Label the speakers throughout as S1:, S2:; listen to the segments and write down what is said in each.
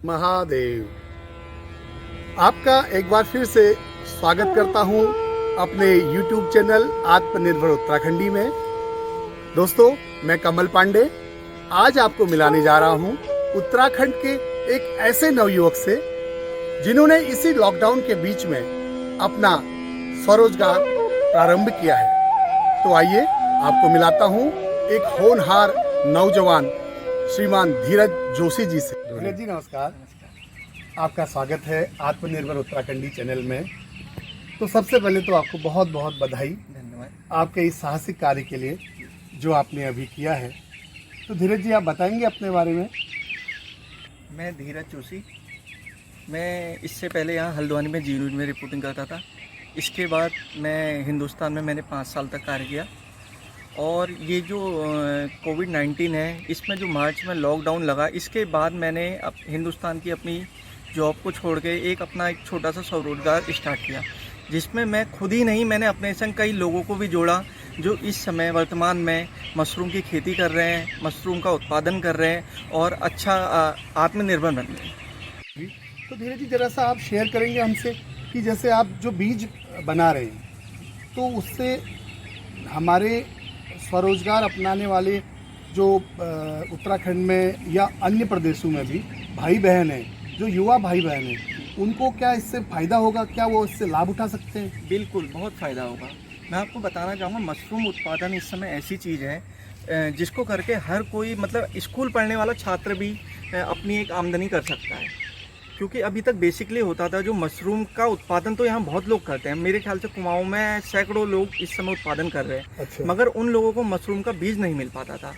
S1: महादेव। आपका एक बार फिर से स्वागत करता हूं अपने YouTube चैनल आत्मनिर्भर उत्तराखंडी में। दोस्तों, मैं कमल पांडे आज आपको मिलाने जा रहा हूं उत्तराखंड के एक ऐसे नवयुवक से जिन्होंने इसी लॉकडाउन के बीच में अपना स्वरोजगार प्रारंभ किया है। तो आइए आपको मिलाता हूं एक होनहार नौजवान श्रीमान धीरज जोशी जी से। धीरज जी नमस्कार। आपका स्वागत है आत्मनिर्भर उत्तराखंडी चैनल में। तो सबसे पहले तो आपको बहुत बहुत बधाई,
S2: धन्यवाद।
S1: आपके इस साहसिक कार्य के लिए जो आपने अभी किया है। तो धीरज जी आप बताएंगे अपने बारे में?
S2: मैं धीरज जोशी। मैं इससे पहले यहाँ हल्द्वानी में जी न्यूज़ में रिपोर्टिंग करता था। इसके बाद मैं हिंदुस्तान में मैंने 5 साल तक कार्य किया। और ये जो कोविड-19 है, इसमें जो मार्च में लॉकडाउन लगा, इसके बाद मैंने अब हिंदुस्तान की अपनी जॉब को छोड़ के एक छोटा सा स्वरोजगार स्टार्ट किया, जिसमें मैं खुद ही नहीं, मैंने अपने संग कई लोगों को भी जोड़ा जो इस समय वर्तमान में मशरूम की खेती कर रहे हैं, मशरूम का उत्पादन कर रहे हैं और अच्छा आत्मनिर्भर बन रहे हैं।
S1: तो धीरज जी जरा सा आप शेयर करेंगे हमसे कि जैसे आप जो बीज बना रहे हैं तो उससे हमारे स्वरोजगार अपनाने वाले जो उत्तराखंड में या अन्य प्रदेशों में भी भाई बहन हैं, जो युवा भाई बहन हैं, उनको क्या इससे फ़ायदा होगा? क्या वो इससे लाभ उठा सकते हैं?
S2: बिल्कुल, बहुत फ़ायदा होगा। मैं आपको बताना चाहूँगा, मशरूम उत्पादन इस समय ऐसी चीज़ है जिसको करके हर कोई, मतलब स्कूल पढ़ने वाला छात्र भी अपनी एक आमदनी कर सकता है। क्योंकि अभी तक बेसिकली होता था जो मशरूम का उत्पादन तो यहाँ बहुत लोग करते हैं। मेरे ख्याल से कुमाऊं में सैकड़ों लोग इस समय उत्पादन कर रहे हैं।
S1: अच्छा।
S2: मगर उन लोगों को मशरूम का बीज नहीं मिल पाता था।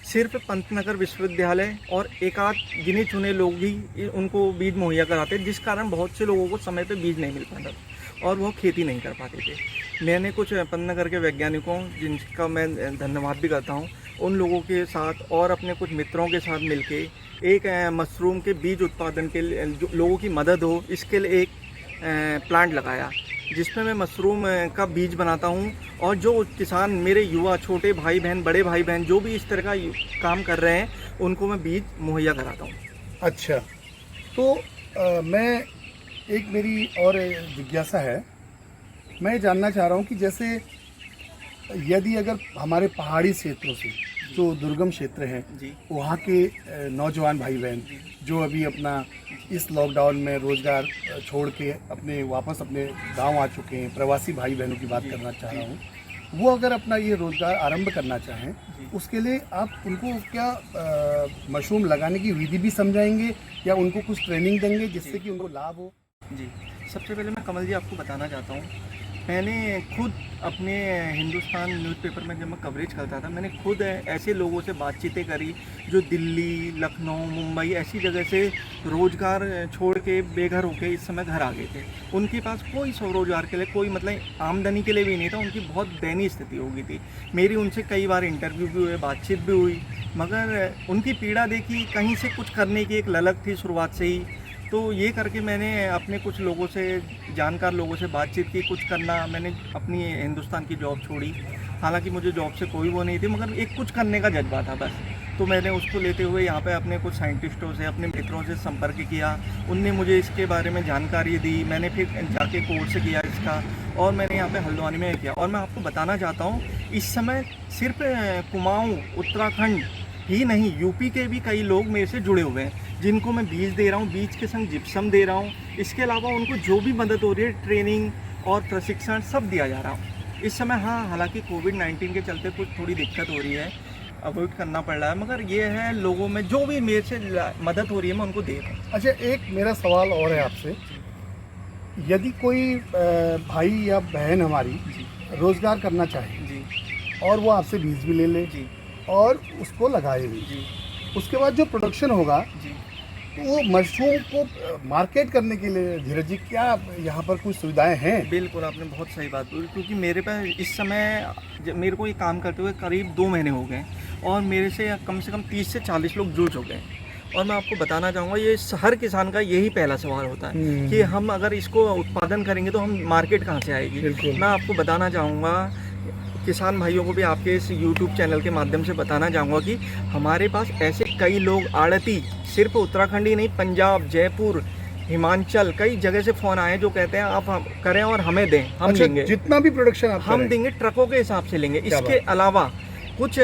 S2: सिर्फ पंतनगर विश्वविद्यालय और एक आध गिने चुने लोग ही उनको बीज मुहैया कराते, जिस कारण बहुत से लोगों को समय पे बीज नहीं मिल पाता और वो खेती नहीं कर पाते थे। मैंने कुछ पंतनगर के वैज्ञानिकों, जिनका मैं धन्यवाद भी करता हूँ, उन लोगों के साथ और अपने कुछ मित्रों के साथ मिलके एक मशरूम के बीज उत्पादन के लिए जो लोगों की मदद हो, इसके लिए एक प्लांट लगाया, जिसमें मैं मशरूम का बीज बनाता हूं। और जो किसान, मेरे युवा छोटे भाई बहन, बड़े भाई बहन जो भी इस तरह का काम कर रहे हैं, उनको मैं बीज मुहैया कराता हूं।
S1: अच्छा, तो मैं एक मेरी और जिज्ञासा है, मैं जानना चाह रहा हूँ कि जैसे यदि अगर हमारे पहाड़ी क्षेत्रों से जो दुर्गम क्षेत्र हैं वहाँ के नौजवान भाई बहन जो अभी अपना इस लॉकडाउन में रोज़गार छोड़ के वापस अपने गांव आ चुके हैं, प्रवासी भाई बहनों की बात करना चाह रहा हूँ, वो अगर अपना ये रोज़गार आरंभ करना चाहें, उसके लिए आप उनको क्या मशरूम लगाने की विधि भी समझाएंगे या उनको कुछ ट्रेनिंग देंगे जिससे कि उनको लाभ हो?
S2: जी, सबसे पहले मैं कमल जी आपको बताना चाहता हूँ, मैंने खुद अपने हिंदुस्तान न्यूज़पेपर में जब मैं कवरेज करता था, मैंने खुद ऐसे लोगों से बातचीतें करी जो दिल्ली, लखनऊ, मुंबई ऐसी जगह से रोज़गार छोड़ के बेघर होके इस समय घर आ गए थे। उनके पास कोई स्वरोजगार के लिए, कोई मतलब आमदनी के लिए भी नहीं था। उनकी बहुत दयनीय स्थिति हो गई थी। मेरी उनसे कई बार इंटरव्यू भी हुए, बातचीत भी हुई, मगर उनकी पीड़ा देखी, कहीं से कुछ करने की एक ललक थी शुरुआत से ही। तो ये करके मैंने अपने कुछ लोगों से, जानकार लोगों से बातचीत की, कुछ करना, मैंने अपनी हिंदुस्तान की जॉब छोड़ी। हालांकि मुझे जॉब से कोई वो नहीं थी, मगर एक कुछ करने का जज्बा था बस। तो मैंने उसको लेते हुए यहाँ पे अपने कुछ साइंटिस्टों से, अपने मित्रों से संपर्क किया। उनने मुझे इसके बारे में जानकारी दी। मैंने फिर जाके कोर्स किया इसका, और मैंने यहाँ पे हल्द्वानी में किया। और मैं आपको बताना चाहता हूँ, इस समय सिर्फ कुमाऊँ उत्तराखंड ही नहीं, यूपी के भी कई लोग मेरे से जुड़े हुए हैं, जिनको मैं बीज दे रहा हूँ, बीज के संग जिप्सम दे रहा हूँ। इसके अलावा उनको जो भी मदद हो रही है, ट्रेनिंग और प्रशिक्षण सब दिया जा रहा हूँ इस समय। हाँ, हालांकि कोविड-19 के चलते कुछ थोड़ी दिक्कत हो रही है, अवॉइड करना पड़ रहा है, मगर ये है, लोगों में जो भी मेरे से मदद हो रही है मैं उनको दे रहा हूँ।
S1: अच्छा, एक मेरा सवाल और है आपसे, यदि कोई भाई या बहन हमारी रोज़गार करना चाहे
S2: जी
S1: और वो आपसे बीज भी ले ले
S2: जी
S1: और उसको लगाए भी,
S2: जी
S1: उसके बाद जो प्रोडक्शन होगा
S2: जी
S1: तो वो मशरूम को मार्केट करने के लिए धीरज जी क्या यहाँ पर कुछ सुविधाएं हैं?
S2: बिल्कुल, आपने बहुत सही बात बोली। क्योंकि मेरे पास इस समय मेरे को ये काम करते हुए करीब 2 महीने हो गए और मेरे से कम 30 से 40 लोग जुड़ चुके हैं। और मैं आपको बताना चाहूँगा, ये हर किसान का यही पहला सवाल होता है कि हम अगर इसको उत्पादन करेंगे तो हम मार्केट कहाँ से आएगी। मैं आपको बताना चाहूँगा, किसान भाइयों को भी आपके इस YouTube चैनल के माध्यम से बताना चाहूँगा कि हमारे पास ऐसे कई लोग आड़ती, सिर्फ उत्तराखंड ही नहीं, पंजाब, जयपुर, हिमाचल, कई जगह से फ़ोन आए जो कहते हैं आप हम करें और हमें दें, हम
S1: अच्छा,
S2: लेंगे,
S1: जितना भी प्रोडक्शन आप
S2: हम
S1: करें।
S2: देंगे, ट्रकों के हिसाब से लेंगे।
S1: क्या
S2: इसके अलावा कुछ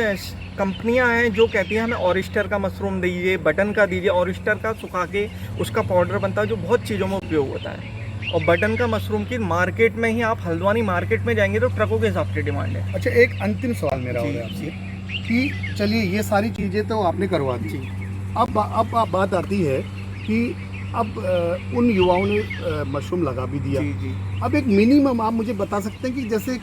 S2: कंपनियां हैं जो कहती हैं हमें ऑरिस्टर का मशरूम दीजिए, बटन का दीजिए। ऑरिस्टर का सुखा के उसका पाउडर बनता है जो बहुत चीज़ों में उपयोग होता है। और बटन का मशरूम की मार्केट में ही, आप हल्द्वानी मार्केट में जाएंगे तो ट्रकों के हिसाब से डिमांड है।
S1: अच्छा, एक अंतिम सवाल मेरा हो
S2: जी,
S1: रहा है आपसे कि चलिए ये सारी चीज़ें तो आपने करवा दी,
S2: जी
S1: अब बात आती है कि अब उन युवाओं ने मशरूम लगा भी दिया।
S2: जी जी
S1: अब एक मिनिमम आप मुझे बता सकते हैं कि जैसे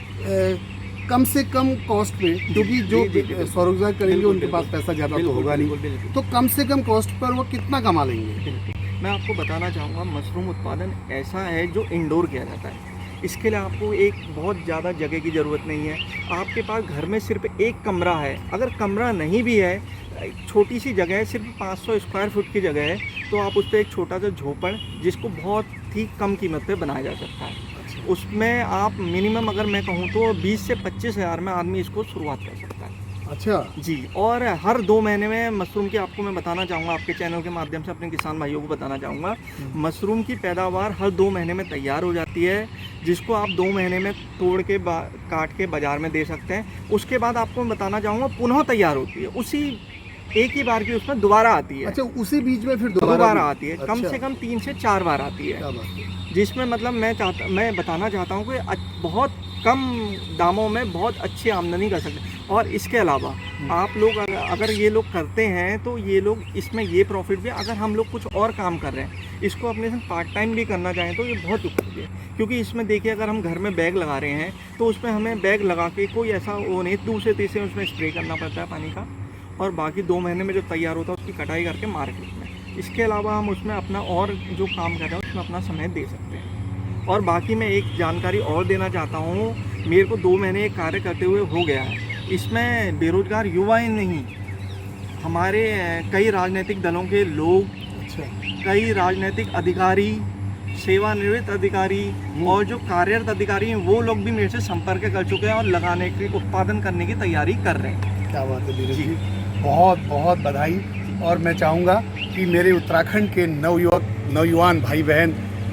S1: कम से कम कॉस्ट पे, क्योंकि जो
S2: जी, बिल्कुल।
S1: स्वरोजगार करेंगे
S2: बिल्कुल,
S1: उनके पास पैसा ज़्यादा तो
S2: बिल्कुल,
S1: होगा नहीं,
S2: बिल्कुल, बिल्कुल।
S1: तो कम से कम कॉस्ट पर वो कितना कमा लेंगे?
S2: बिल्कुल। मैं आपको बताना चाहूँगा, मशरूम उत्पादन ऐसा है जो इंडोर किया जाता है। इसके लिए आपको एक बहुत ज़्यादा जगह की ज़रूरत नहीं है। आपके पास घर में सिर्फ एक कमरा है, अगर कमरा नहीं भी है, एक छोटी सी जगह है, सिर्फ 500 स्क्वायर फुट की जगह है, तो आप उस पर एक छोटा सा झोपड़, जिसको बहुत ही कम कीमत पे बनाया जा सकता है, उसमें आप मिनिमम अगर मैं कहूँ तो 20 से 25 हज़ार में आदमी इसको शुरुआत कर सकता है।
S1: अच्छा,
S2: जी, और हर 2 महीने में मशरूम की, आपको मैं बताना चाहूँगा, आपके चैनल के माध्यम से अपने किसान भाइयों को बताना चाहूँगा, मशरूम की पैदावार हर 2 महीने में तैयार हो जाती है, जिसको आप 2 महीने में तोड़ के काट के बाज़ार में दे सकते हैं। उसके बाद आपको मैं बताना चाहूँगा पुनः तैयार होती है, उसी एक ही बार की उसमें दोबारा आती है।
S1: अच्छा, उसी बीच में फिर
S2: दोबारा
S1: भी?
S2: आती है, कम
S1: अच्छा,
S2: से कम 3 से 4 बार आती है,
S1: क्या बात है।
S2: जिसमें मतलब मैं बताना चाहता हूँ कि बहुत कम दामों में बहुत अच्छी आमदनी कर सकते हैं। और इसके अलावा आप लोग अगर ये लोग करते हैं तो ये लोग इसमें ये प्रॉफिट भी, अगर हम लोग कुछ और काम कर रहे हैं, इसको अपने साथ पार्ट टाइम भी करना चाहें तो ये बहुत उपयोगी है। क्योंकि इसमें देखिए, अगर हम घर में बैग लगा रहे हैं तो उसमें हमें बैग लगा के कोई ऐसा वो नहीं, दूसरे तीसरे उसमें स्प्रे करना पड़ता है पानी का, और बाकी 2 महीने में जो तैयार होता है उसकी कटाई करके मार्केट में। इसके अलावा हम उसमें अपना और जो काम कर रहे हैं उसमें अपना समय दे सकते हैं। और बाकी मैं एक जानकारी और देना चाहता हूँ, मेरे को 2 महीने एक कार्य करते हुए हो गया है। इसमें बेरोजगार युवा ही नहीं, हमारे कई राजनीतिक दलों के लोग,
S1: अच्छा,
S2: कई राजनीतिक अधिकारी, सेवानिवृत्त अधिकारी और जो कार्यरत अधिकारी हैं, वो लोग भी मेरे से संपर्क कर चुके हैं और लगाने के, उत्पादन करने की तैयारी कर रहे हैं।
S1: क्या बात है धीरज
S2: जी।
S1: जी, बहुत बहुत बधाई। और मैं चाहूँगा कि मेरे उत्तराखंड के नौयुवान भाई बहन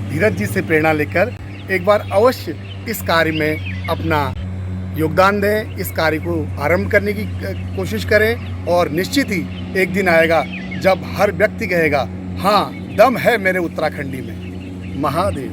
S1: धीरज जी से प्रेरणा लेकर एक बार अवश्य इस कार्य में अपना योगदान दें, इस कार्य को आरंभ करने की कोशिश करें, और निश्चित ही एक दिन आएगा जब हर व्यक्ति कहेगा हाँ, दम है मेरे उत्तराखंडी में। महादेव।